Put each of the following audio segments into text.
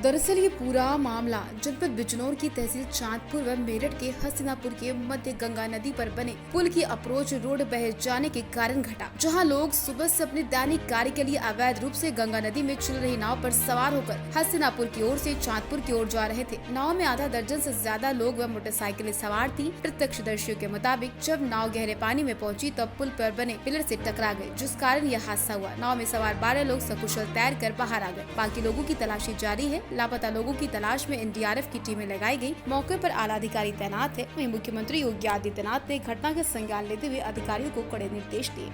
दरअसल ये पूरा मामला जनपद बिजनौर की तहसील चांदपुर व मेरठ के हसीनापुर के मध्य गंगा नदी पर बने पुल की अप्रोच रोड बह जाने के कारण घटा, जहां लोग सुबह से अपने दैनिक कार्य के लिए अवैध रूप से गंगा नदी में चल रही नाव पर सवार होकर हसीनापुर की ओर से चांदपुर की ओर जा रहे थे। नाव में आधा दर्जन से ज्यादा लोग व मोटरसाइकिलें सवार थी। प्रत्यक्षदर्शियों के मुताबिक जब नाव गहरे पानी में पहुंची तब पुल पर बने पिलर से टकरा गए, जिस कारण यह हादसा हुआ। नाव में सवार 12 लोग सकुशल तैर कर बाहर आ गए। बाकी लोगों की तलाशी जारी है। लापता लोगों की तलाश में एनडीआरएफ की टीमें लगाई गई। मौके पर आला अधिकारी तैनात है। वहीं मुख्यमंत्री योगी आदित्यनाथ ने घटना का संज्ञान लेते हुए अधिकारियों को कड़े निर्देश दिए।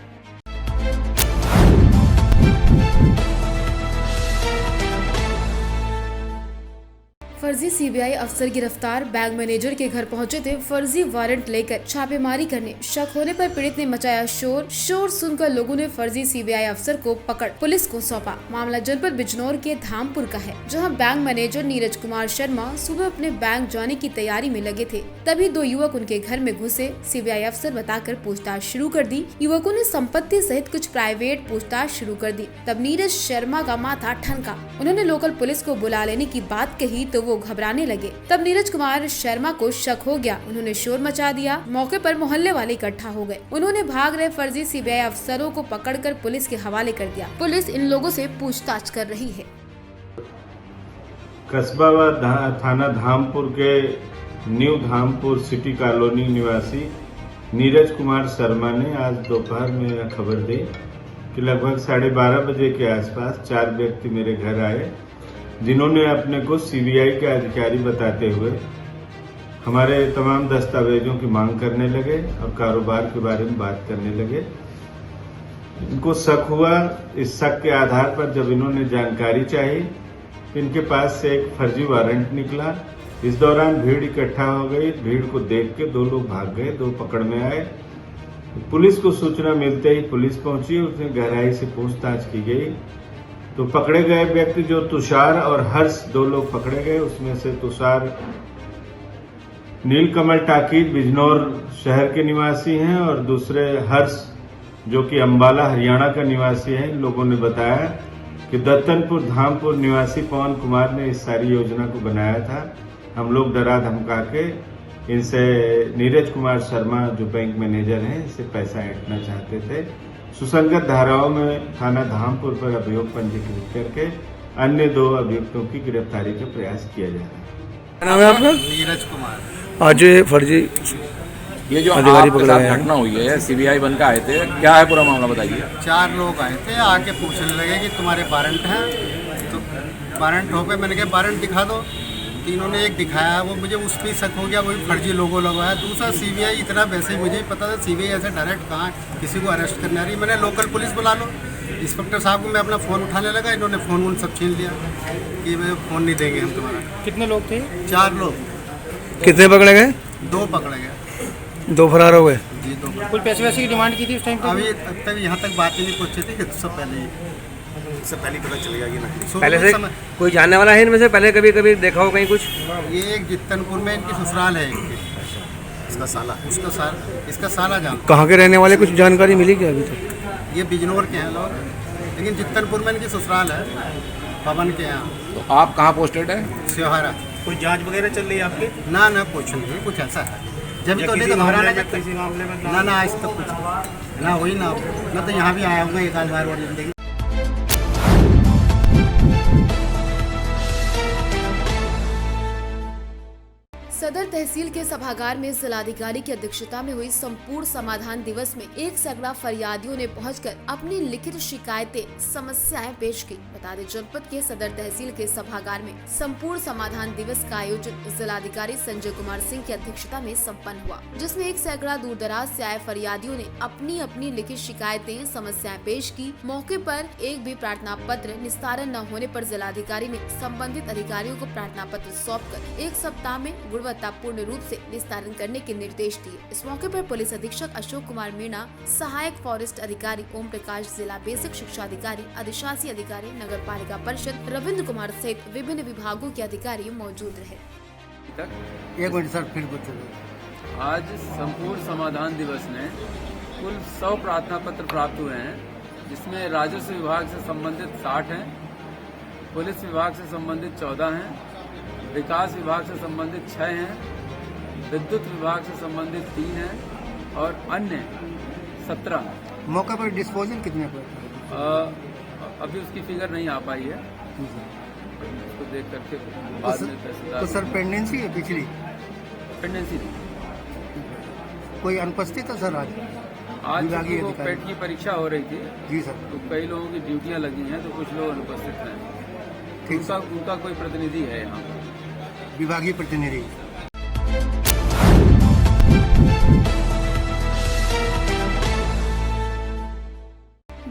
फर्जी सीबीआई अफसर गिरफ्तार। बैंक मैनेजर के घर पहुंचे थे फर्जी वारंट लेकर छापेमारी करने। शक होने पर पीड़ित ने मचाया शोर सुनकर लोगों ने फर्जी सीबीआई अफसर को पकड़ पुलिस को सौंपा। मामला जनपद बिजनौर के धामपुर का है, जहां बैंक मैनेजर नीरज कुमार शर्मा सुबह अपने बैंक जाने की तैयारी में लगे थे। तभी 2 युवक उनके घर में घुसे। सीबीआई अफसर बताकर पूछताछ शुरू कर दी। युवकों ने संपत्ति सहित कुछ प्राइवेट पूछताछ शुरू कर दी। तब नीरज शर्मा का माथा ठनका। उन्होंने लोकल पुलिस को बुला लेने की बात कही तो वो घबराने लगे। तब नीरज कुमार शर्मा को शक हो गया। उन्होंने शोर मचा दिया। मौके पर मोहल्ले वाले इकट्ठा हो गए। उन्होंने भाग रहे फर्जी सीबीआई अफसरों को पकड़कर पुलिस के हवाले कर दिया। पुलिस इन लोगों से पूछताछ कर रही है। कस्बा व थाना धामपुर के न्यू धामपुर सिटी कॉलोनी निवासी नीरज कुमार शर्मा ने आज दोपहर में खबर दी कि लगभग 12:30 बजे के आसपास 4 व्यक्ति मेरे घर आए, जिन्होंने अपने को सीबीआई के अधिकारी बताते हुए हमारे तमाम दस्तावेजों की मांग करने लगे और कारोबार के बारे में बात करने लगे। इनको शक हुआ। इस शक के आधार पर जब इन्होंने जानकारी चाही, इनके पास से एक फर्जी वारंट निकला। इस दौरान भीड़ इकट्ठा हो गई। भीड़ को देख के 2 लोग भाग गए, 2 पकड़ में आए। पुलिस को सूचना मिलते ही पुलिस पहुंची, उसने गहराई से पूछताछ की गई तो पकड़े गए व्यक्ति जो तुषार और हर्ष 2 लोग पकड़े गए। उसमें से तुषार नीलकमल टाकीज बिजनौर शहर के निवासी हैं और दूसरे हर्ष जो कि अंबाला हरियाणा का निवासी है। इन लोगों ने बताया कि दत्तनपुर धामपुर निवासी पवन कुमार ने इस सारी योजना को बनाया था। हम लोग डरा धमका के इनसे नीरज कुमार शर्मा जो बैंक मैनेजर हैं, इससे पैसा ऐंठना चाहते थे। सुसंगत धाराओं में थाना धामपुर पर अभियोग पंजीकृत करके अन्य 2 अभियुक्तों की गिरफ्तारी का प्रयास किया जा रहा है। नाम है आपका? नीरज कुमार। आज फर्जी ये जो अधिकारी आपके साथ घटना हुई है, सीबीआई बनकर आए थे, क्या है पूरा मामला बताइए। 4 लोग आए थे, आके पूछने लगे कि तुम्हारे वारंट हैं, तो वारंट हो गए। मैंने कहा वारंट दिखा दो। तीनों ने एक दिखाया, वो मुझे उस पर शक हो गया, वही फर्जी लोगो लगवाया। दूसरा सीबीआई, इतना वैसे ही मुझे ही पता था सीबीआई ऐसे डायरेक्ट कहाँ किसी को अरेस्ट करने आ रही। मैंने लोकल पुलिस बुला लो। इंस्पेक्टर साहब को मैं अपना फ़ोन उठाने लगा, इन्होंने फ़ोन उन सब छीन लिया कि मैं फ़ोन नहीं देंगे हम तुम्हारा। कितने लोग थे? 4 लोग। कितने पकड़े गए? 2 पकड़े गए। 2 फरार हो गए जी। 2 कुल पैसे वैसे की डिमांड की थी उस टाइम? अभी तक यहाँ तक बात ही नहीं पहुँची थी कि सब पहले इससे पहले पता चल गया कि नकली। पहले से कोई जानने वाला है इनमें से? पहले कभी देखा हो कहीं कुछ? ये एक जित्तनपुर में इनकी ससुराल है, इसका साला, इसका साला जान। कहाँ के रहने वाले, कुछ जानकारी मिली क्या अभी तक? ये बिजनौर के हैं लोग, लेकिन जित्तनपुर में इनकी ससुराल है, पवन के यहाँ। तो आप कहाँ पोस्टेड है? सिहारा। कोई जांच वगैरह चल रही है आपकी? ना कुछ नहीं, कुछ ऐसा है जब तो नहीं तो घबराना किसी मामले में ना आज तक कुछ ना हुई ना तो यहाँ भी आया होगा 1 आध बार और जिंदगी। सदर तहसील के सभागार में जिलाधिकारी की अध्यक्षता में हुई संपूर्ण समाधान दिवस में एक सैकड़ा फरियादियों ने पहुंचकर अपनी लिखित शिकायतें समस्याएं पेश की। बता दें, जनपद के सदर तहसील के सभागार में संपूर्ण समाधान दिवस का आयोजन जिलाधिकारी संजय कुमार सिंह की अध्यक्षता में संपन्न हुआ, जिसमें एक सैकड़ा दूर दराज से आए फरियादियों ने अपनी अपनी लिखित शिकायतें समस्याएं पेश की। मौके पर एक भी प्रार्थना पत्र निस्तारण न होने पर जिलाधिकारी ने संबंधित अधिकारियों को प्रार्थना पत्र सौंपकर 1 सप्ताह में गुणवत्तापूर्ण रूप से निस्तारण करने के निर्देश दिए। इस मौके पर पुलिस अधीक्षक अशोक कुमार मीणा, सहायक फॉरेस्ट अधिकारी ओम प्रकाश, जिला बेसिक शिक्षा अधिकारी, अधिशासी अधिकारी, नगर पालिका परिषद रविंद्र कुमार सहित विभिन्न विभागों के अधिकारी मौजूद रहे। एक मिनट सर, फिर कुछ। आज संपूर्ण समाधान दिवस में कुल 100 प्रार्थना पत्र प्राप्त हुए हैं, जिसमें राजस्व विभाग से संबंधित 60 हैं, पुलिस विभाग से संबंधित 14 हैं, विकास विभाग से संबंधित 6 हैं, विद्युत विभाग से संबंधित 3 हैं और अन्य 17 हैं। मौके पर डिस्पोजल कितने पर? अभी उसकी फिगर नहीं आ पाई है, उसको देख करके बाद में तहसीलदार। तो सर पेंडेंसी है पिछली? पेंडेंसी नहीं। कोई अनुपस्थित है सर आज? आज विभागीय तो अधिकारी। पेट की परीक्षा हो रही थी, जी सर। तो कई लोगों की ड्यूटियां लगी हैं, तो कुछ लोग अनुपस्थित हैं। ठीक उनका कोई प्रतिनिधि है यहाँ पर, विभागीय प्रतिनिधि।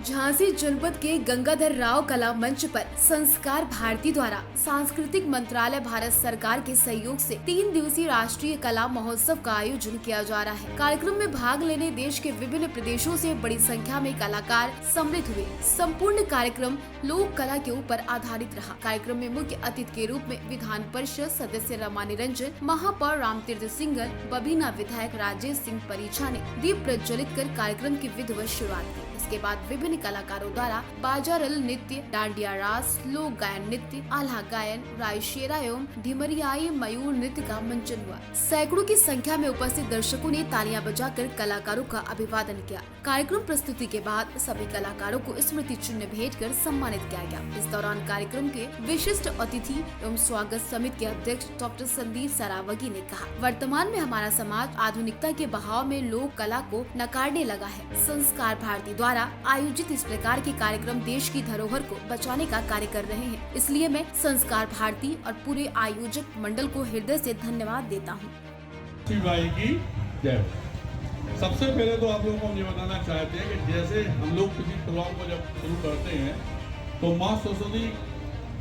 झांसी जनपद के गंगाधर राव कला मंच पर संस्कार भारती द्वारा सांस्कृतिक मंत्रालय भारत सरकार के सहयोग से 3 दिवसीय राष्ट्रीय कला महोत्सव का आयोजन किया जा रहा है। कार्यक्रम में भाग लेने देश के विभिन्न प्रदेशों से बड़ी संख्या में कलाकार सम्मिलित हुए। संपूर्ण कार्यक्रम लोक कला के ऊपर आधारित रहा। कार्यक्रम में मुख्य अतिथि के रूप में विधान परिषद सदस्य रमा निरंजन, महापौर रामतीर्थ सिंघल, बबीना विधायक राजेश सिंह परिछा ने दीप प्रज्वलित कर कार्यक्रम की विधिवत शुरुआत की। इसके बाद विभिन्न कलाकारों द्वारा बाजारल नृत्य, डांडिया रास, लोक गायन नृत्य, आल्हा गायन, रायशेरा एवं ढिमरियाई मयूर नृत्य का मंचन हुआ। सैकड़ों की संख्या में उपस्थित दर्शकों ने तालियां बजाकर कलाकारों का अभिवादन किया। कार्यक्रम प्रस्तुति के बाद सभी कलाकारों को स्मृति चिन्ह भेंट कर सम्मानित किया गया। इस दौरान कार्यक्रम के विशिष्ट अतिथि एवं स्वागत समिति के अध्यक्ष डॉक्टर संदीप सरावगी ने कहा, वर्तमान में हमारा समाज आधुनिकता के बहाव में लोक कला को नकारने लगा है। संस्कार भारती द्वारा आयोजित इस प्रकार के कार्यक्रम देश की धरोहर को बचाने का कार्य कर रहे हैं। इसलिए मैं संस्कार भारती और पूरे आयोजक मंडल को हृदय से धन्यवाद देता हूँ। की जय। सबसे पहले तो आप लोगों को हम ये बताना चाहते हैं कि जैसे हम लोग किसी प्रोग्राम को जब शुरू करते हैं तो माँ सरस्वती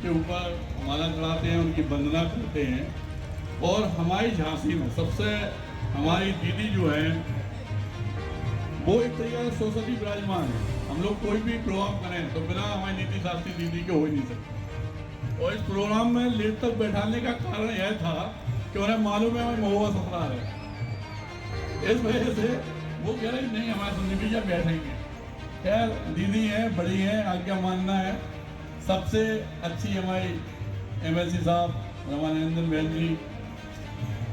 के ऊपर माला चढ़ाते हैं, उनकी वंदना करते हैं। और हमारी झांसी में सबसे हमारी दीदी जो है वो एक तरीके से सरस्वती विराजमान है। हम लोग कोई भी प्रोग्राम करें तो बिना हमारी नीति शास्त्री दीदी के हो ही नहीं सकते। और इस प्रोग्राम में लेट तक बैठाने का कारण यह था कि उन्हें मालूम है हमें महुआ ससुराल है, इस वजह से वो कह रही नहीं हमारे सुनिया बैठेंगे। खैर दीदी है, बड़ी है, आज्ञा मानना है। सबसे अच्छी हमारी MLC साहब रमानंदन बहन जी,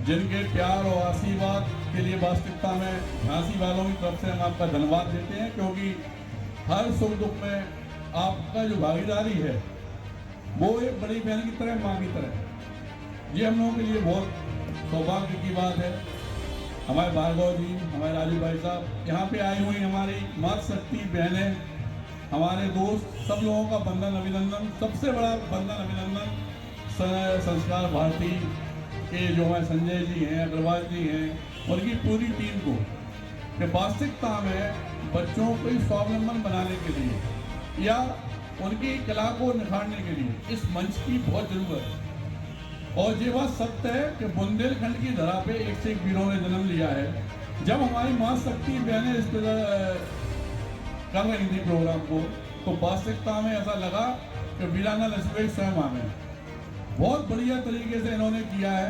जिनके प्यार और आशीर्वाद के लिए वास्तविकता में झांसी वालों की तरफ से हम आपका धन्यवाद देते हैं, क्योंकि हर सुख दुख में आपका जो भागीदारी है वो एक बड़ी बहन की तरह, माँ की तरह। ये हम लोगों के लिए बहुत सौभाग्य की बात है। हमारे भार्गव जी, हमारे राजू भाई साहब यहाँ पे आई हुई हमारी मातृशक्ति बहनें, हमारे दोस्त, सब लोगों का वंदन अभिनंदन। सबसे बड़ा वंदन अभिनंदन संस्कार भारती के जो हमारे संजय जी हैं, अग्रवाल जी हैं, उनकी पूरी टीम को कि वास्तविकता में बच्चों को स्वावलंबन बनाने के लिए या उनकी कला को निखारने के लिए इस मंच की बहुत जरूरत है। और ये बात सत्य है कि बुंदेलखंड की धरा पे एक से एक वीरों ने जन्म लिया है। जब हमारी माँ शक्ति बहनें इस कर रही थी प्रोग्राम को, तो वास्तविकता में ऐसा लगा कि वीराना लक्ष्मी स्वयं आ गए। बहुत बढ़िया तरीके से इन्होंने किया है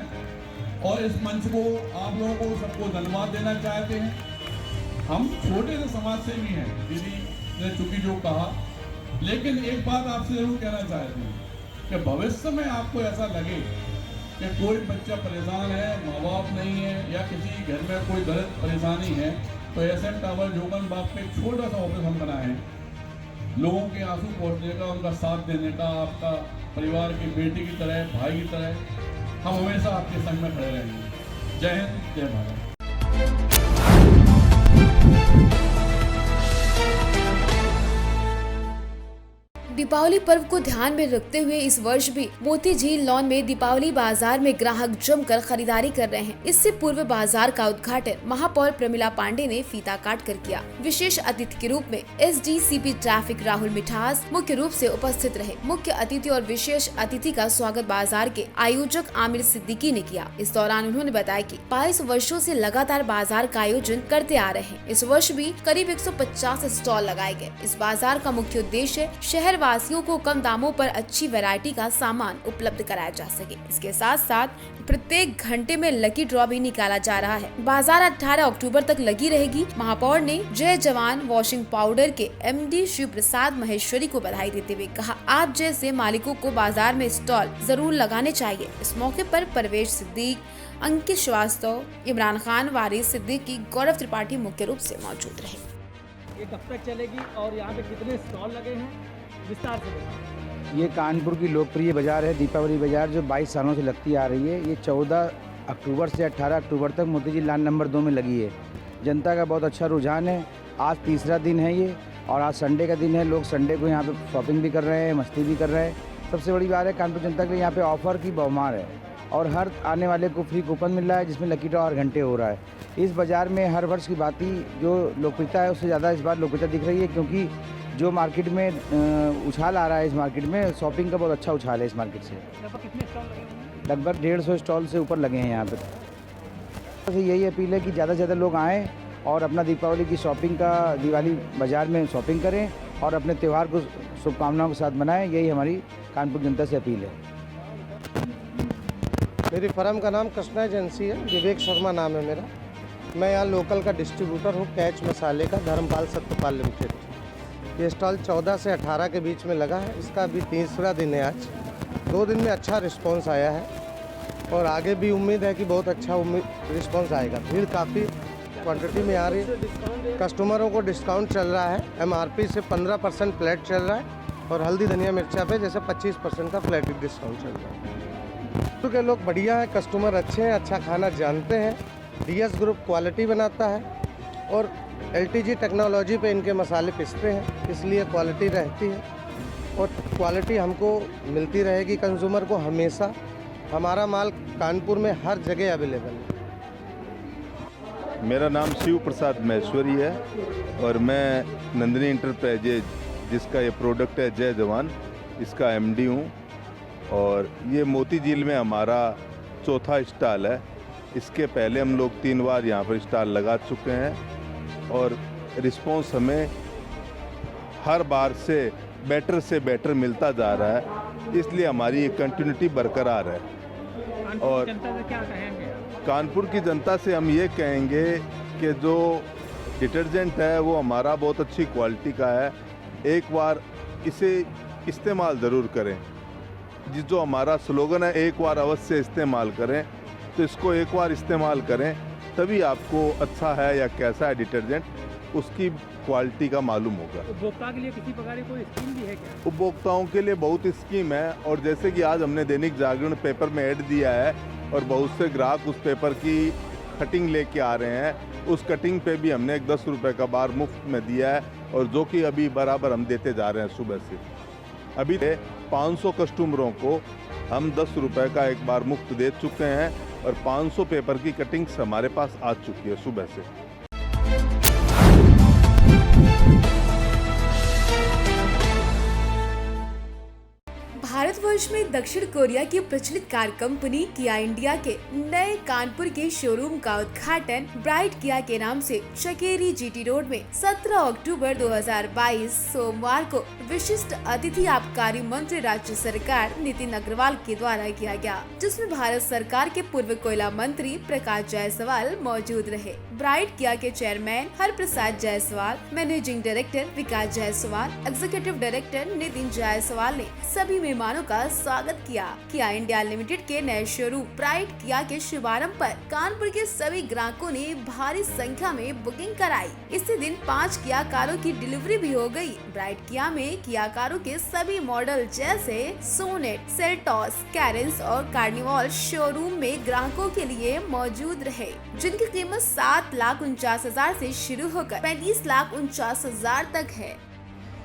और इस मंच को आप लोगों को सबको धन्यवाद देना चाहते हैं। हम छोटे से समाज से भी हैं, दीदी ने चूंकि जो कहा, लेकिन एक बात आपसे जरूर कहना चाहते हैं कि भविष्य में आपको ऐसा लगे कि कोई बच्चा परेशान है, माँ बाप नहीं है या किसी घर में कोई गलत परेशानी है, तो SM टावर जोगन बाग पे छोटा सा ऑफिस हम बनाए हैं। लोगों के आंसू पोंछने का, उनका साथ देने का, आपका परिवार की बेटी की तरह, भाई की तरह हम हमेशा आपके संग में खड़े रहेंगे। जय हिंद, जय भारत। दीपावली पर्व को ध्यान में रखते हुए इस वर्ष भी मोती झील लॉन में दीपावली बाजार में ग्राहक जमकर खरीदारी कर रहे हैं। इससे पूर्व बाजार का उद्घाटन महापौर प्रमिला पांडे ने फीता काट कर किया। विशेष अतिथि के रूप में SDCP ट्रैफिक राहुल मिठास मुख्य रूप से उपस्थित रहे। मुख्य अतिथि और विशेष अतिथि का स्वागत बाजार के आयोजक आमिर सिद्दीकी ने किया। इस दौरान उन्होंने बताया कि 22 वर्षों से लगातार बाजार का आयोजन करते आ रहे हैं। इस वर्ष भी करीब 150 स्टॉल लगाए गए। इस बाजार का मुख्य उद्देश्य शहर निवासियों को कम दामों पर अच्छी वैरायटी का सामान उपलब्ध कराया जा सके। इसके साथ साथ प्रत्येक घंटे में लकी ड्रॉ भी निकाला जा रहा है। बाजार 18 अक्टूबर तक लगी रहेगी। महापौर ने जय जवान वॉशिंग पाउडर के MD शिव प्रसाद महेश्वरी को बधाई देते हुए कहा, आप जैसे मालिकों को बाजार में स्टॉल जरूर लगाने चाहिए। इस मौके पर परवेश सिद्दीक, अंकित श्रीवास्तव, इमरान खान, वारिस सिद्दीकी, गौरव त्रिपाठी मुख्य रूप से मौजूद रहे। ये कब तक चलेगी और यहाँ पे कितने स्टॉल लगे हैं, विस्तार से बताएं। ये कानपुर की लोकप्रिय बाजार है, दीपावली बाजार, जो 22 सालों से लगती आ रही है। ये 14 अक्टूबर से 18 अक्टूबर तक मोती जी लाइन नंबर 2 में लगी है। जनता का बहुत अच्छा रुझान है। आज तीसरा दिन है ये, और आज संडे का दिन है। लोग संडे को यहाँ पे शॉपिंग भी कर रहे हैं, मस्ती भी कर रहे हैं। सबसे बड़ी बात है, कानपुर जनता के लिए यहाँ पे ऑफर की बहुमार है, और हर आने वाले को फ्री कूपन मिल रहा है, जिसमें लकी ड्रॉ हर घंटे हो रहा है। इस बाज़ार में हर वर्ष की बात ही जो लोकप्रियता है, उससे ज़्यादा इस बार लोकप्रियता दिख रही है, क्योंकि जो मार्केट में उछाल आ रहा है, इस मार्केट में शॉपिंग का बहुत अच्छा उछाल है इस मार्केट से। कितने स्टॉल लगे हैं? लगभग 150 स्टॉल से ऊपर लगे हैं यहाँ पर। तो यही अपील है कि ज़्यादा से ज़्यादा लोग आएँ और अपना दीपावली की शॉपिंग का, दिवाली बाज़ार में शॉपिंग करें और अपने त्यौहार को शुभकामनाओं के साथ मनाएं। यही हमारी कानपुर जनता से अपील है। मेरी फर्म का नाम कृष्णा एजेंसी है, विवेक शर्मा नाम है मेरा। मैं यहाँ लोकल का डिस्ट्रीब्यूटर हूँ, कैच मसाले का, धर्मपाल सत्यपाल लिमिटेड। ये स्टॉल 14 से 18 के बीच में लगा है। इसका अभी तीसरा दिन है आज। 2 दिन में अच्छा रिस्पांस आया है, और आगे भी उम्मीद है कि बहुत अच्छा रिस्पांस आएगा। भीड़ काफ़ी क्वांटिटी में आ रही है। कस्टमरों को डिस्काउंट चल रहा है। MRP से 15% फ्लैट चल रहा है, और हल्दी धनिया मिर्चा पे जैसे 25% का फ्लैट डिस्काउंट चल रहा है। तो के लोग बढ़िया है, कस्टमर अच्छे हैं, अच्छा खाना जानते हैं। DS ग्रुप क्वालिटी बनाता है, और LTG टेक्नोलॉजी पे इनके मसाले पिसते हैं, इसलिए क्वालिटी रहती है, और क्वालिटी हमको मिलती रहेगी कंज्यूमर को हमेशा। हमारा माल कानपुर में हर जगह अवेलेबल है। मेरा नाम शिव प्रसाद महेश्वरी है, और मैं नंदिनी इंटरप्राइजेज, जिसका ये प्रोडक्ट है जय जवान, इसका MD हूँ। और ये मोती झील में हमारा चौथा स्टॉल है। इसके पहले हम लोग 3 बार यहाँ पर स्टॉल लगा चुके हैं, और रिस्पॉन्स हमें हर बार से बेटर मिलता जा रहा है, इसलिए हमारी ये कंटिन्यूटी बरकरार है। और जनता से क्या कहेंगे? कानपुर की जनता से हम ये कहेंगे कि जो डिटर्जेंट है वो हमारा बहुत अच्छी क्वालिटी का है। एक बार इसे इस्तेमाल ज़रूर करें। जो हमारा स्लोगन है, एक बार अवश्य इस्तेमाल करें, तो इसको एक बार इस्तेमाल करें, तभी आपको अच्छा है या कैसा है डिटर्जेंट, उसकी क्वालिटी का मालूम होगा। उपभोक्ता के लिए किसी प्रकार की कोई स्कीम भी है क्या? उपभोक्ताओं के लिए बहुत स्कीम है, और जैसे कि आज हमने दैनिक जागरण पेपर में ऐड दिया है, और बहुत से ग्राहक उस पेपर की कटिंग लेके आ रहे हैं। उस कटिंग पे भी हमने एक 10 रुपये का बार मुफ्त में दिया है, और जो कि अभी बराबर हम देते जा रहे हैं सुबह से। अभी 500 कस्टमरों को हम 10 रुपये का एक बार मुफ्त दे चुके हैं, और 500 पेपर की कटिंग्स हमारे पास आ चुकी है सुबह से। भारतवर्ष में दक्षिण कोरिया की प्रचलित कार कंपनी किया इंडिया के नए कानपुर के शोरूम का उद्घाटन ब्राइट किया के नाम से चकेरी GT रोड में 17 अक्टूबर 2022 सोमवार को विशिष्ट अतिथि आबकारी मंत्री राज्य सरकार नितिन अग्रवाल के द्वारा किया गया, जिसमें भारत सरकार के पूर्व कोयला मंत्री प्रकाश जायसवाल मौजूद रहे। ब्राइट किया के chairman Harprasad Jaiswal, managing director Vikas Jaiswal, executive director Nitin Jaiswal ने सभी मेहमानों का स्वागत किया। किया इंडिया लिमिटेड के नए शोरूम ब्राइट किया के शुभारंभ पर कानपुर के सभी ग्राहकों ने भारी संख्या में बुकिंग कराई। इसी दिन 5 किया कारों की डिलीवरी भी हो गई। ब्राइट किया में किया कारों के सभी मॉडल जैसे सोनेट, सेल्टॉस, कैरेंस और कार्निवल शोरूम में ग्राहकों के लिए मौजूद रहे, जिनकी कीमत 7,49,000 से शुरू होकर 35,49,000 तक है।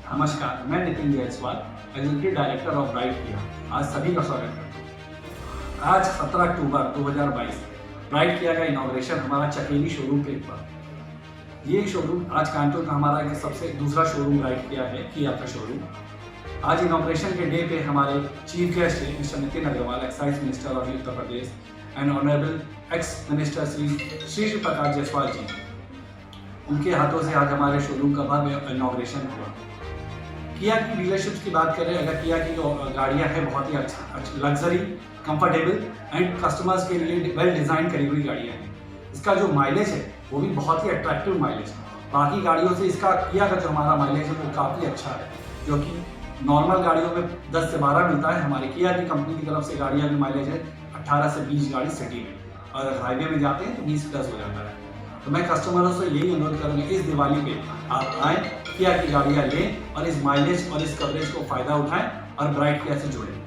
नमस्कार, मैं Nitin Jaiswal, executive director of bright किया, आज सभी का स्वागत करता हूँ। आज 17 अक्टूबर 2022 ब्राइट किया का इनॉग्रेशन हमारा चकेरी शोरूम के ऊपर। ये शोरूम आज कानपुर का हमारा सबसे दूसरा शोरूम ब्राइट किया है, किया का शोरूम। आज इनॉग्रेशन के डे पे हमारे चीफ गेस्ट है mister Nitin Agarwal, excise minister of Uttar Pradesh, and honourable ex minister Shri Prakash Jaiswal ji. उनके हाथों से आज हमारे शोरूम का भव्य इनॉग्रेशन हुआ। किया की डीलरशिप्स की बात करें, अगर किया की गाड़ियाँ हैं बहुत ही अच्छा लग्जरी, कंफर्टेबल एंड कस्टमर्स के लिए वेल डिज़ाइन करी हुई गाड़ियाँ हैं। इसका जो माइलेज है वो भी बहुत ही अट्रैक्टिव माइलेज है। बाकी गाड़ियों से इसका किया का जो हमारा माइलेज है वो काफ़ी अच्छा है, जो कि नॉर्मल गाड़ियों में 10 से 12 मिलता है। हमारी किया की कंपनी की तरफ से गाड़ियाँ भी माइलेज है 18 से 20 गाड़ी सिटी में, और अगर हाईवे में जाते हैं तो 20+ हो जाता है। तो मैं कस्टमरों से यही अनुरोध करूँगा, इस दिवाली पे आप आएँ, किया की गाड़ियाँ लें और इस माइलेज और इस कवरेज को फ़ायदा उठाएँ और ब्राइट किया से जुड़ें।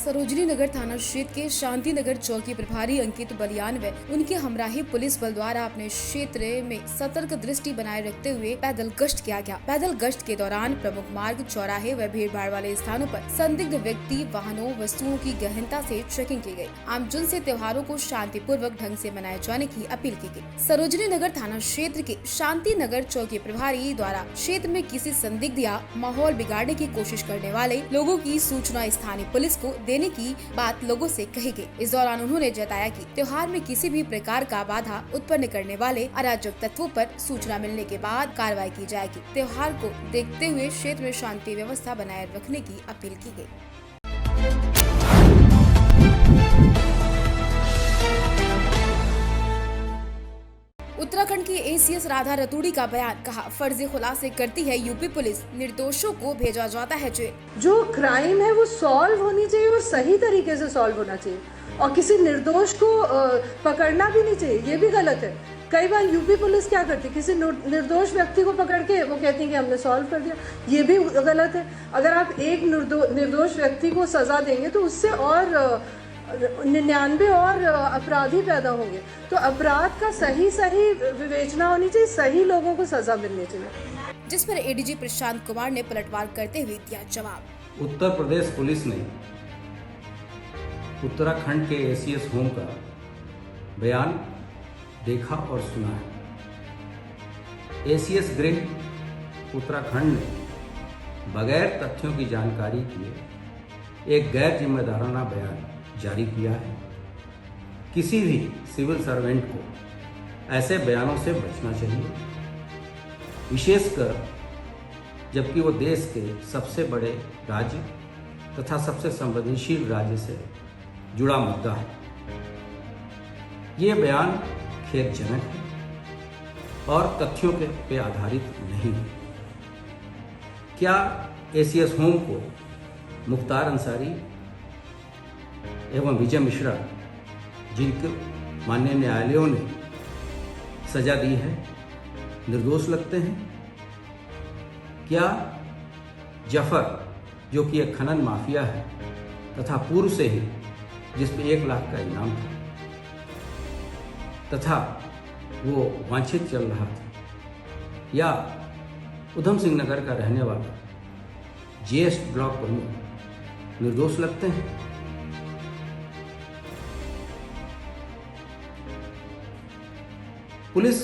सरोजनी नगर थाना क्षेत्र के शांति नगर चौकी प्रभारी अंकित बलियान व उनके हमराही पुलिस बल द्वारा अपने क्षेत्र में सतर्क दृष्टि बनाए रखते हुए पैदल गश्त किया गया। पैदल गश्त के दौरान प्रमुख मार्ग, चौराहे व भीड़ भाड़ वाले स्थानों पर संदिग्ध व्यक्ति, वाहनों, वस्तुओं की गहनता से चेकिंग की गई। आमजन से त्योहारों को शांतिपूर्वक ढंग से मनाए जाने की अपील की गई। सरोजनी नगर थाना क्षेत्र के शांति नगर चौकी प्रभारी द्वारा क्षेत्र में किसी संदिग्ध या माहौल बिगाड़ने की कोशिश करने वाले लोगों की सूचना स्थानीय पुलिस को देने की बात लोगों से कही गई। इस दौरान उन्होंने जताया कि त्योहार में किसी भी प्रकार का बाधा उत्पन्न करने वाले अराजक तत्वों पर सूचना मिलने के बाद कार्रवाई की जाएगी। त्योहार को देखते हुए क्षेत्र में शांति व्यवस्था बनाए रखने की अपील की गई। उत्तराखंड की एसीएस राधा रतूड़ी का बयान, कहा फर्जी खुलासे करती है यूपी पुलिस, निर्दोषों को भेजा जाता है जेल। जो क्राइम है वो सॉल्व होनी चाहिए और सही तरीके से सॉल्व होना चाहिए, और किसी निर्दोष को पकड़ना भी नहीं चाहिए, ये भी गलत है। कई बार यूपी पुलिस क्या करती है, किसी निर्दोष व्यक्ति को पकड़ के वो कहती है कि हमने सॉल्व कर दिया, ये भी गलत है। अगर आप एक निर्दोष व्यक्ति को सजा देंगे तो उससे और 99 और अपराधी पैदा होंगे। तो अपराध का सही विवेचना होनी चाहिए, सही लोगों को सजा मिलनी चाहिए। जिस पर एडीजी प्रशांत कुमार ने पलटवार करते हुए दिया जवाब। उत्तर प्रदेश पुलिस ने उत्तराखंड के एसीएस होम का बयान देखा और सुना है। एसीएस गृह उत्तराखंड ने बगैर तथ्यों की जानकारी किए एक गैर जिम्मेदाराना बयान जारी किया है। किसी भी सिविल सर्वेंट को ऐसे बयानों से बचना चाहिए, विशेषकर जबकि वो देश के सबसे बड़े राज्य तथा सबसे संवेदनशील राज्य से जुड़ा मुद्दा है। ये बयान खेदजनक है और तथ्यों पे आधारित नहीं है। क्या एसीएस होम को मुख्तार अंसारी एवं विजय मिश्रा, जिनके माननीय न्यायालयों ने सजा दी है, निर्दोष लगते हैं? क्या जफर, जो कि एक खनन माफिया है तथा पूर्व से ही जिस पे 1 लाख का इनाम था तथा वो वांछित चल रहा था, या उधम सिंह नगर का रहने वाला जेएस ब्लॉक प्रमुख निर्दोष लगते हैं? पुलिस,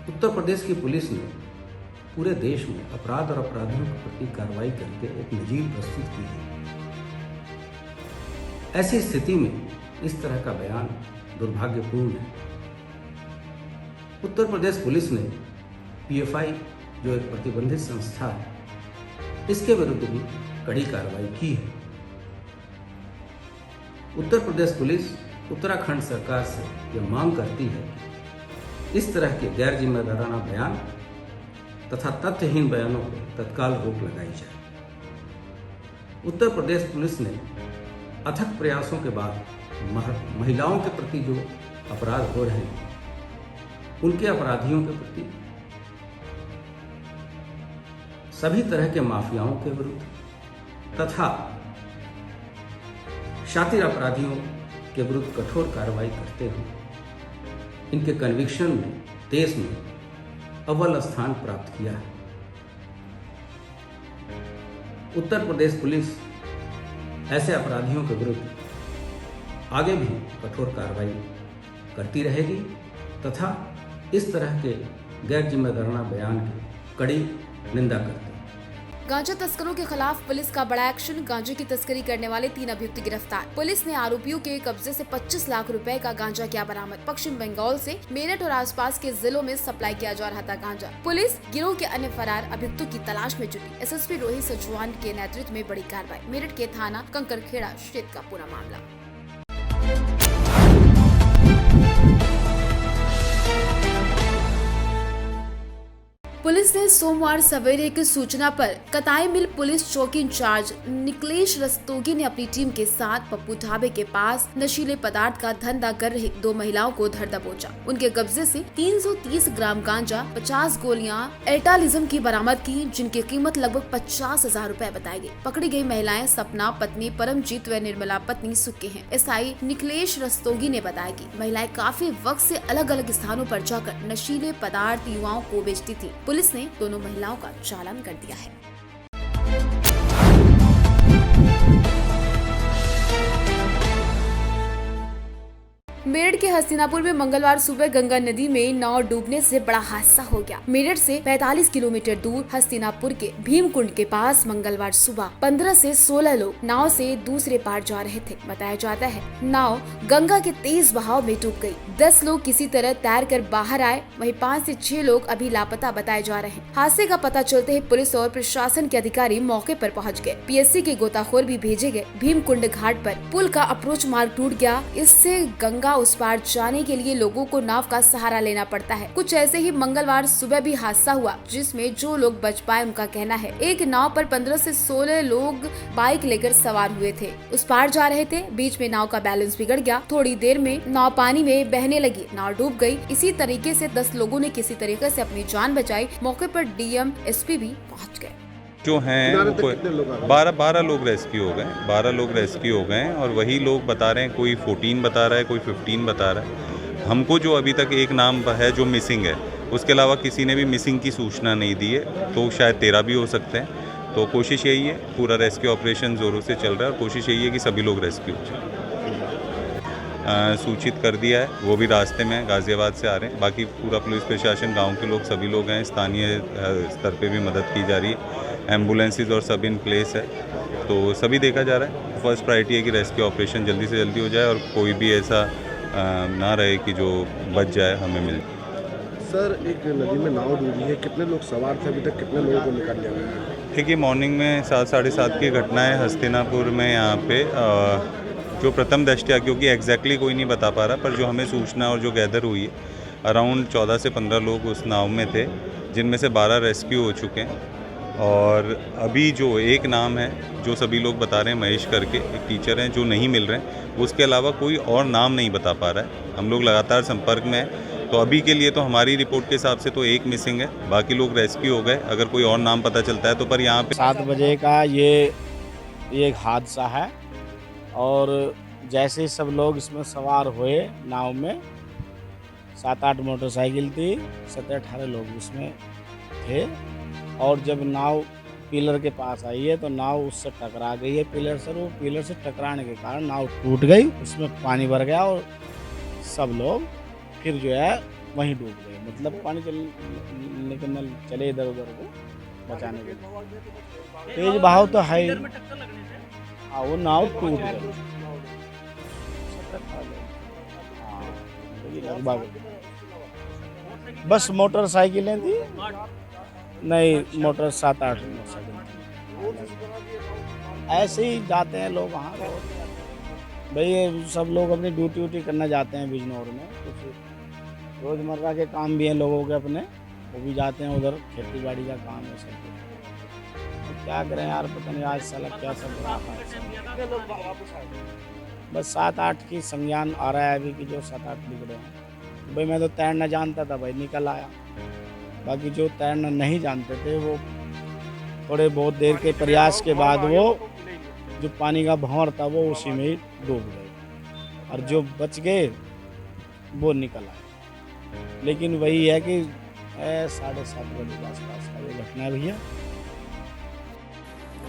उत्तर प्रदेश की पुलिस ने पूरे देश में अपराध और अपराधियों के प्रति कार्रवाई करके एक नजीर प्रस्तुत की है। ऐसी स्थिति में इस तरह का बयान दुर्भाग्यपूर्ण है। उत्तर प्रदेश पुलिस ने पीएफआई, जो एक प्रतिबंधित संस्था है, इसके विरुद्ध भी कड़ी कार्रवाई की है। उत्तर प्रदेश पुलिस उत्तराखंड सरकार से यह मांग करती है कि इस तरह के गैर जिम्मेदाराना बयान तथा तथ्यहीन बयानों पर तत्काल रोक लगाई जाए। उत्तर प्रदेश पुलिस ने अथक प्रयासों के बाद महिलाओं के प्रति जो अपराध हो रहे हैं, उनके अपराधियों के प्रति, सभी तरह के माफियाओं के विरुद्ध तथा शातिर अपराधियों के विरुद्ध कठोर कार्रवाई करते हुए इनके कन्विक्शन में देश में अव्वल स्थान प्राप्त किया है। उत्तर प्रदेश पुलिस ऐसे अपराधियों के विरुद्ध आगे भी कठोर कार्रवाई करती रहेगी तथा इस तरह के गैर जिम्मेदाराना बयान की कड़ी निंदा करती है। गांजा तस्करों के खिलाफ पुलिस का बड़ा एक्शन। गांजे की तस्करी करने वाले 3 अभियुक्त गिरफ्तार। पुलिस ने आरोपियों के कब्जे से 25 लाख रुपए का गांजा किया बरामद। पश्चिम बंगाल से मेरठ और आसपास के जिलों में सप्लाई किया जा रहा था गांजा। पुलिस गिरोह के अन्य फरार अभियुक्तों की तलाश में जुटी। एसएसपी रोहित सजवान के नेतृत्व में बड़ी कार्रवाई। मेरठ के थाना कंकरखेड़ा क्षेत्र का पूरा मामला। पुलिस ने सोमवार सवेरे की सूचना पर कताई मिल पुलिस चौकी इंचार्ज निकलेश रस्तोगी ने अपनी टीम के साथ पप्पू ढाबे के पास नशीले पदार्थ का धंधा कर रही 2 महिलाओं को धर दबोचा। उनके कब्जे से 330 ग्राम गांजा, 50 गोलियां एल्टालिज्म की बरामद की, जिनकी कीमत लगभग 50,000 रुपए बताई गई। पकड़ी गई महिलाएं सपना पत्नी परमजीत व निर्मला पत्नी सुक्के हैं। एसआई निकलेश रस्तोगी ने बताया कि महिलाएं काफी वक्त से अलग अलग स्थानों पर जाकर नशीले पदार्थ युवाओं को बेचती थी। पुलिस ने दोनों महिलाओं का चालान कर दिया है। मेरठ के हस्तिनापुर में मंगलवार सुबह गंगा नदी में नाव डूबने से बड़ा हादसा हो गया। मेरठ से 45 किलोमीटर दूर हस्तिनापुर के भीमकुंड के पास मंगलवार सुबह 15 से 16 लोग नाव से दूसरे पार जा रहे थे। बताया जाता है नाव गंगा के तेज बहाव में डूब गई। 10 लोग किसी तरह तैर कर बाहर आए, वहीं 5 से 6 लोग अभी लापता बताए जा रहे हैं। हादसे का पता चलते ही पुलिस और प्रशासन के अधिकारी मौके पर पहुंच गए। पीएससी के गोताखोर भी भेजे गए। भीमकुंड घाट पर पुल का अप्रोच मार्ग टूट गया। इससे गंगा उस पार जाने के लिए लोगों को नाव का सहारा लेना पड़ता है। कुछ ऐसे ही मंगलवार सुबह भी हादसा हुआ, जिसमें जो लोग बच पाए उनका कहना है एक नाव पर 15 से 16 लोग बाइक लेकर सवार हुए थे। उस पार जा रहे थे, बीच में नाव का बैलेंस बिगड़ गया। थोड़ी देर में नाव पानी में बहने लगी, नाव डूब गई। इसी तरीके से 10 लोगों ने किसी तरीके से अपनी जान बचाई। मौके पर डीएम एसपी भी पहुँच गए। जो हैं 12 लोग रेस्क्यू हो गए। 12 लोग रेस्क्यू हो गए और वही लोग बता रहे हैं, कोई 14 बता रहा है, कोई 15 बता रहा है। हमको जो अभी तक एक नाम है जो मिसिंग है, उसके अलावा किसी ने भी मिसिंग की सूचना नहीं दी है, तो शायद 13 भी हो सकते हैं। तो कोशिश यही है, पूरा रेस्क्यू ऑपरेशन ज़ोरों से चल रहा है और कोशिश यही है कि सभी लोग रेस्क्यू हो जाए। सूचित कर दिया है, वो भी रास्ते में गाज़ियाबाद से आ रहे हैं। बाकी पूरा पुलिस प्रशासन, गाँव के लोग सभी लोग हैं। स्थानीय स्तर पर भी मदद की जा रही है। एम्बुलेंसेज और सब इन प्लेस है, तो सभी देखा जा रहा है। फर्स्ट प्रायोरिटी है कि रेस्क्यू ऑपरेशन जल्दी से जल्दी हो जाए और कोई भी ऐसा ना रहे कि जो बच जाए हमें मिल। सर, एक नदी में नाव डूबी है, कितने लोग सवार थे? अभी तक कितने लोगों को निकाल लिया गया है? देखिए, मॉर्निंग में 7 साढ़े 7 की घटना है हस्तिनापुर में। यहाँ पे जो प्रथम दृष्टया, क्योंकि एग्जैक्टली कोई नहीं बता पा रहा, पर जो हमें सूचना और जो गैदर हुई है, अराउंड 14 से 15 लोग उस नाव में थे, जिनमें से 12 रेस्क्यू हो चुके हैं। और अभी जो एक नाम है जो सभी लोग बता रहे हैं, महेश करके एक टीचर हैं, जो नहीं मिल रहे हैं, उसके अलावा कोई और नाम नहीं बता पा रहा है। हम लोग लगातार संपर्क में हैं, तो अभी के लिए तो हमारी रिपोर्ट के हिसाब से तो एक मिसिंग है, बाकी लोग रेस्क्यू हो गए। अगर कोई और नाम पता चलता है तो। पर यहाँ पे 7 बजे का ये एक हादसा है और जैसे ही सब लोग इसमें सवार हुए नाव में, 7-8 मोटरसाइकिल थी, 17-18 लोग उसमें थे। और जब नाव पिलर के पास आई है तो नाव उससे टकरा गई है पिलर से। वो पिलर से टकराने के कारण नाव टूट गई, उसमें पानी भर गया और सब लोग फिर जो है वहीं डूब गए। मतलब पानी निकलने चले इधर उधर को बचाने के लिए। तेज बहाव तो है ही। हाँ, वो नाव टूट गई। लगभग बस मोटरसाइकिलें थी, नहीं मोटर 7-8 मोटरसाइकिल। ऐसे ही जाते हैं लोग वहाँ। भाई सब लोग अपनी ड्यूटी करना जाते हैं बिजनौर में। कुछ रोज़मर्रा के काम भी हैं लोगों के अपने, वो भी जाते हैं उधर, खेती बाड़ी का काम है सब। तो क्या करें यार, पता नहीं आज साला क्या सब रहा है। बस 7-8 की संज्ञान आ रहा है अभी कि जो 7-8 बिगड़े हैं। भाई मैं तो तैरना जानता था, भाई निकल आया। बाकी जो तैरना नहीं जानते थे वो थोड़े बहुत देर के प्रयास के बाद वो जो पानी का भंवर था वो उसी में ही डूब गए, और जो बच गए वो निकल आए। लेकिन वही है कि 7:30 बजे के आसपास का ये घटना है भैया।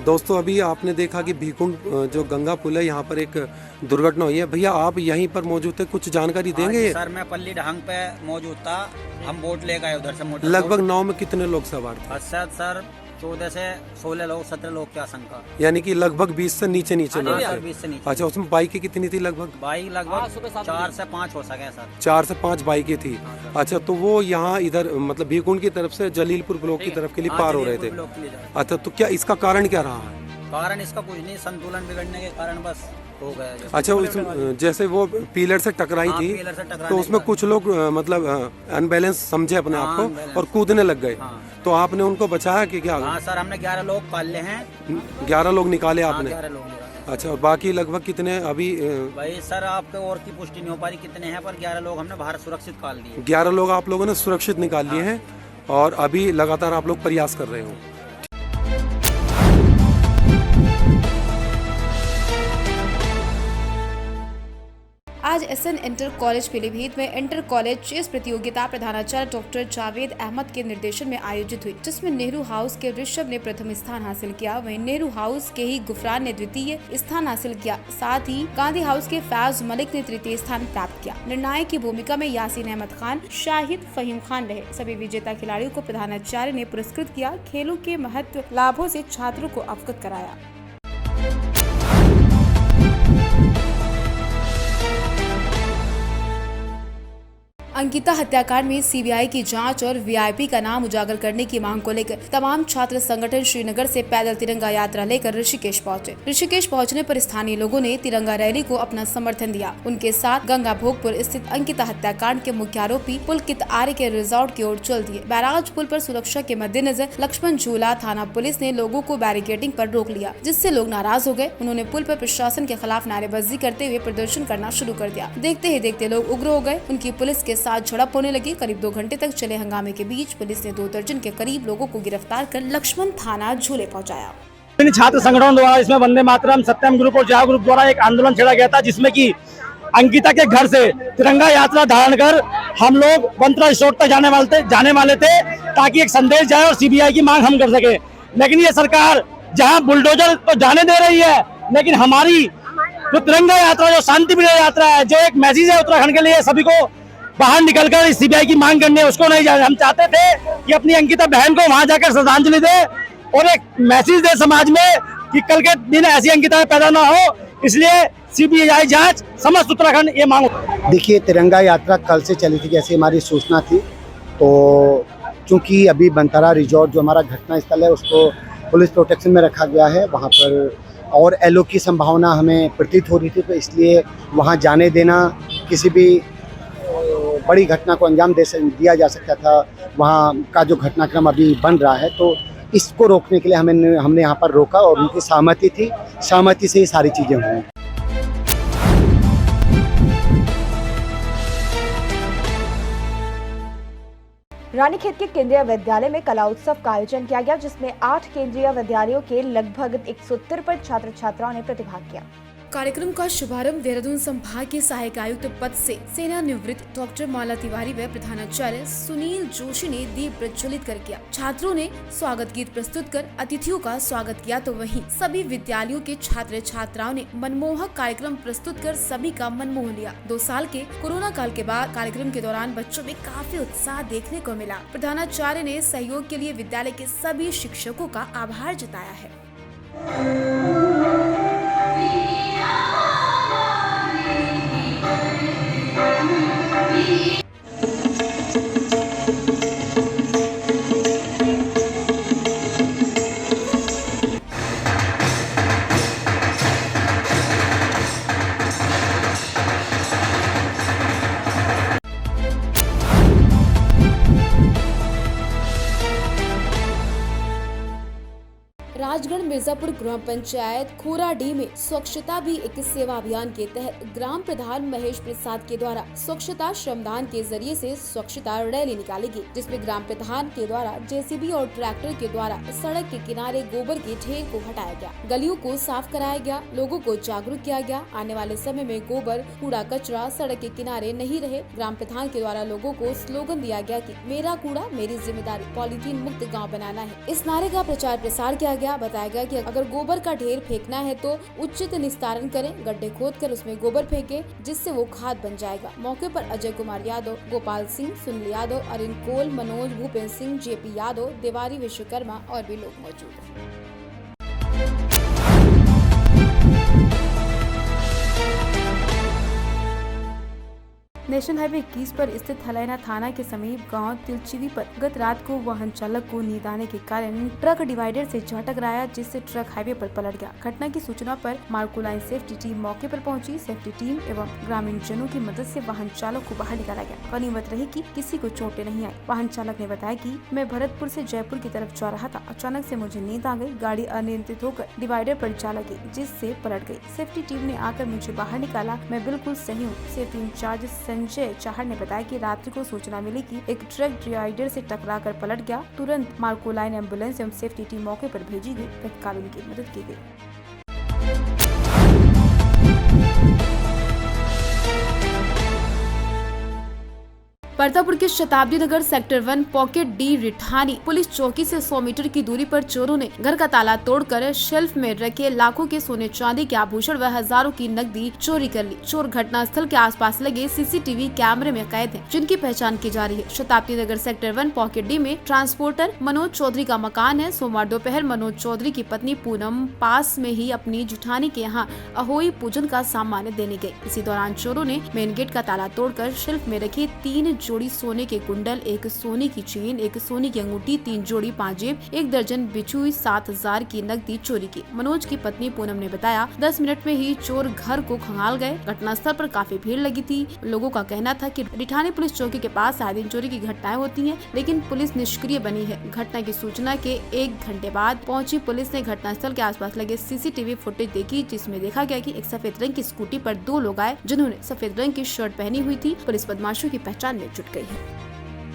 दोस्तों, अभी आपने देखा कि भीकुंड जो गंगा पुल है, यहाँ पर एक दुर्घटना हुई है। भैया आप यहीं पर मौजूद थे, कुछ जानकारी देंगे? सर, मैं पल्ली ढंग पे मौजूद था। हम बोट ले गए उधर से। लगभग नाव में कितने लोग सवार थे? सर 14 से 16 लोग 17 लोग की आशंका। यानी कि लगभग 20 से नीचे लोग। 20 से नीचे। अच्छा, उसमें बाइकें कितनी थी लगभग? बाइक लगभग 4 से 5 हो सके सर। 4 से 5 बाइकें थी। अच्छा, तो वो यहाँ इधर मतलब भीकुंड की तरफ से जलीलपुर ब्लॉक की तरफ के लिए पार हो रहे थे। अच्छा, तो क्या इसका कारण क्या रहा है? कारण इसका कुछ नहीं, संतुलन बिगड़ने के कारण बस हो गया। अच्छा, जैसे वो पिलर से टकराई थी तो उसमें कुछ लोग मतलब अनबैलेंस समझे अपने आप को और कूदने लग गए। तो आपने उनको बचाया कि क्या? हाँ सर, हमने 11 लोग निकाल लिए हैं। 11 लोग निकाले आपने? 11 लोग निकाले। अच्छा, और बाकी लगभग कितने अभी? भाई सर आपके और की पुष्टि नहीं हो पा रही कितने हैं, पर 11 लोग हमने बाहर सुरक्षित निकाल लिए। 11 लोग आप लोगों ने सुरक्षित निकाल लिए हैं और अभी लगातार आप लोग प्रयास कर रहे हो। आज एसएन इंटर कॉलेज पीलीभीत में इंटर कॉलेज चेस प्रतियोगिता प्रधानाचार्य डॉक्टर जावेद अहमद के निर्देशन में आयोजित हुई, जिसमें नेहरू हाउस के ऋषभ ने प्रथम स्थान हासिल किया। वहीं नेहरू हाउस के ही गुफरान ने द्वितीय स्थान हासिल किया। साथ ही गांधी हाउस के फैज मलिक ने तृतीय स्थान प्राप्त किया। निर्णायक की भूमिका में यासीन अहमद खान, शाहिद फहीम खान रहे। सभी विजेता खिलाड़ियों को प्रधानाचार्य ने पुरस्कृत किया। खेलों के महत्व लाभों से छात्रों को अवगत कराया। अंकिता हत्याकांड में सीबीआई की जांच और वीआईपी का नाम उजागर करने की मांग को लेकर तमाम छात्र संगठन श्रीनगर से पैदल तिरंगा यात्रा लेकर ऋषिकेश पहुंचे। ऋषिकेश पहुंचने पर स्थानीय लोगों ने तिरंगा रैली को अपना समर्थन दिया। उनके साथ गंगा भोगपुर स्थित अंकिता हत्याकांड के मुख्य आरोपी पुलकित आर्य के रिजॉर्ट की ओर चल दिए। बैराज पुल पर सुरक्षा के मद्देनजर लक्ष्मण झूला थाना पुलिस ने लोगों को बैरिकेडिंग पर रोक लिया, जिससे लोग नाराज हो गए। उन्होंने पुल पर प्रशासन के खिलाफ नारेबाजी करते हुए प्रदर्शन करना शुरू कर दिया। देखते ही देखते लोग उग्र हो गए। उनकी पुलिस के साथ झड़प होने लगी। करीब 2 घंटे तक चले हंगामे के बीच पुलिस ने 2 दर्जन के करीब लोगों को गिरफ्तार कर लक्ष्मण थाना झूले पहुंचाया। छात्र संगठनों द्वारा इसमें वंदे मातरम, सत्यम ग्रुप और जया ग्रुप द्वारा एक आंदोलन छेड़ा गया था, जिसमें कि अंकिता के घर से तिरंगा यात्रा धारण कर हम लोग वंतरा रिसोर्ट तक जाने वाले थे, ताकि एक संदेश जाए और सीबीआई की मांग हम कर सके। लेकिन ये सरकार जहां बुलडोजर तो जाने दे रही है, लेकिन हमारी जो तिरंगा यात्रा, जो शांति प्रिय यात्रा है, जो एक मैसेज है उत्तराखंड के लिए सभी को बाहर निकलकर सीबीआई की मांग करने, उसको नहीं जाने। हम चाहते थे कि अपनी अंकिता बहन को वहां जाकर श्रद्धांजलि दे और एक मैसेज दे समाज में कि कल के दिन ऐसी अंकिता पैदा ना हो। इसलिए सीबीआई जांच समस्त उत्तराखंड ये मांग। देखिए, तिरंगा यात्रा कल से चली थी, जैसे हमारी सूचना थी। तो चूंकि अभी बनतारा रिजॉर्ट जो हमारा घटना स्थल है उसको पुलिस प्रोटेक्शन में रखा गया है, वहाँ पर और एलओ की संभावना हमें प्रतीत हो रही थी, तो इसलिए वहाँ जाने देना किसी भी बड़ी घटना को अंजाम दिया जा सकता था। वहाँ का जो घटनाक्रम अभी बन रहा है, तो इसको रोकने के लिए हमने यहाँ पर रोका और उनकी सहमति थी। सहमति से ही सारी चीज़ें हुई। रानीखेत के केंद्रीय विद्यालय में कला उत्सव का आयोजन किया गया, जिसमें 8 केंद्रीय विद्यालयों के लगभग 153 छात्र छात्राओं ने प्रतिभाग किया। कार्यक्रम का शुभारंभ देहरादून संभाग के सहायक आयुक्त पद से सेवानिवृत्त डॉक्टर माला तिवारी व प्रधानाचार्य सुनील जोशी ने दीप प्रज्वलित कर किया। छात्रों ने स्वागत गीत प्रस्तुत कर अतिथियों का स्वागत किया, तो वहीं सभी विद्यालयों के छात्र छात्राओं ने मनमोहक कार्यक्रम प्रस्तुत कर सभी का मन मोह लिया। 2 साल के कोरोना काल के बाद कार्यक्रम के दौरान बच्चों में काफी उत्साह देखने को मिला। प्रधानाचार्य ने सहयोग के लिए विद्यालय के सभी शिक्षकों का आभार जताया है। राजगढ़ मिर्जापुर ग्राम पंचायत खोराडी में स्वच्छता भी एक सेवा अभियान के तहत ग्राम प्रधान महेश प्रसाद के द्वारा स्वच्छता श्रमदान के जरिए से स्वच्छता रैली निकाली गई, जिसमें ग्राम प्रधान के द्वारा जेसीबी और ट्रैक्टर के द्वारा सड़क के किनारे गोबर के ढेर को हटाया गया, गलियों को साफ कराया गया, लोगों को जागरूक किया गया। आने वाले समय में गोबर कूड़ा कचरा सड़क के किनारे नहीं रहे। ग्राम प्रधान के द्वारा लोगों को स्लोगन दिया गया कि मेरा कूड़ा मेरी जिम्मेदारी, पॉलीथीन मुक्त गाँव बनाना है। इस नारे का प्रचार प्रसार किया गया। बताया गया कि अगर गोबर का ढेर फेंकना है तो उचित निस्तारण करें, गड्ढे खोदकर उसमें गोबर फेंके जिससे वो खाद बन जाएगा। मौके पर अजय कुमार यादव, गोपाल सिंह, सुनील यादव, अरिन कोल, मनोज, भूपेंद्र सिंह, जेपी यादव, देवारी विश्वकर्मा और भी लोग मौजूद हैं। नेशनल हाईवे 21 पर स्थित हलैना थाना के समीप गांव तिलचिवी पर गत रात को वाहन चालक को नींद आने के कारण ट्रक डिवाइडर से जा टकराया, जिससे ट्रक हाईवे पर पलट गया। घटना की सूचना पर मार्को लाइन सेफ्टी टीम मौके पर पहुंची। सेफ्टी टीम एवं ग्रामीण जनों की मदद से वाहन चालक को बाहर निकाला गया। गनीमत रही कि किसी को चोटें नहीं आई। वाहन चालक ने बताया कि मैं भरतपुर से जयपुर की तरफ जा रहा था, अचानक से मुझे नींद आ गई, गाड़ी अनियंत्रित होकर डिवाइडर पर जा लगी जिससे पलट गई। सेफ्टी टीम ने आकर मुझे बाहर निकाला, मैं बिल्कुल सही हूँ। सेफ्टी इंचार्ज संजय चाहर ने बताया कि रात्रि को सूचना मिली कि एक ट्रक डिवाइडर से टकराकर पलट गया। तुरंत मार्को लाइन एम्बुलेंस एवं सेफ्टी टीम मौके पर भेजी गई, तत्काल उनकी मदद की गई। परतापुर के Shatabdi Nagar sector 1 pocket D Rithani police चौकी से 100 मीटर की दूरी पर चोरों ने घर का ताला तोड़कर शेल्फ में रखे लाखों के सोने चांदी के आभूषण व हजारों की नकदी चोरी कर ली। चोर घटनास्थल के आसपास लगे सीसीटीवी कैमरे में कैद हैं, जिनकी पहचान की जा रही है। शताब्दी नगर सेक्टर 1 पॉकेट डी में ट्रांसपोर्टर मनोज चौधरी का मकान है। सोमवार दोपहर मनोज चौधरी की पत्नी पूनम पास में ही अपनी जुठानी के यहाँ अहोई पूजन का सामान देने गयी। इसी दौरान चोरों ने मेन गेट का ताला तोड़कर शेल्फ में रखे 3 जोड़ी सोने के कुंडल, एक सोने की चेन, एक सोने की अंगूठी, 3 जोड़ी पाजेब, 1 दर्जन बिछुई, 7,000 की नकदी चोरी की। मनोज की पत्नी पूनम ने बताया 10 मिनट में ही चोर घर को खंगाल गए। घटनास्थल पर काफी भीड़ लगी थी। लोगों का कहना था कि रिठानी पुलिस चौकी के पास आए दिन चोरी की घटनाएं होती हैं, लेकिन पुलिस निष्क्रिय बनी है। घटना की सूचना के 1 घंटे बाद पहुंची पुलिस ने घटनास्थल के आसपास लगे सीसीटीवी फुटेज देखी, जिसमें देखा गया कि एक सफेद रंग की स्कूटी पर 2 लोग आए, जिन्होंने सफेद रंग की शर्ट पहनी हुई थी। पुलिस बदमाशों की पहचान में जुट गई है।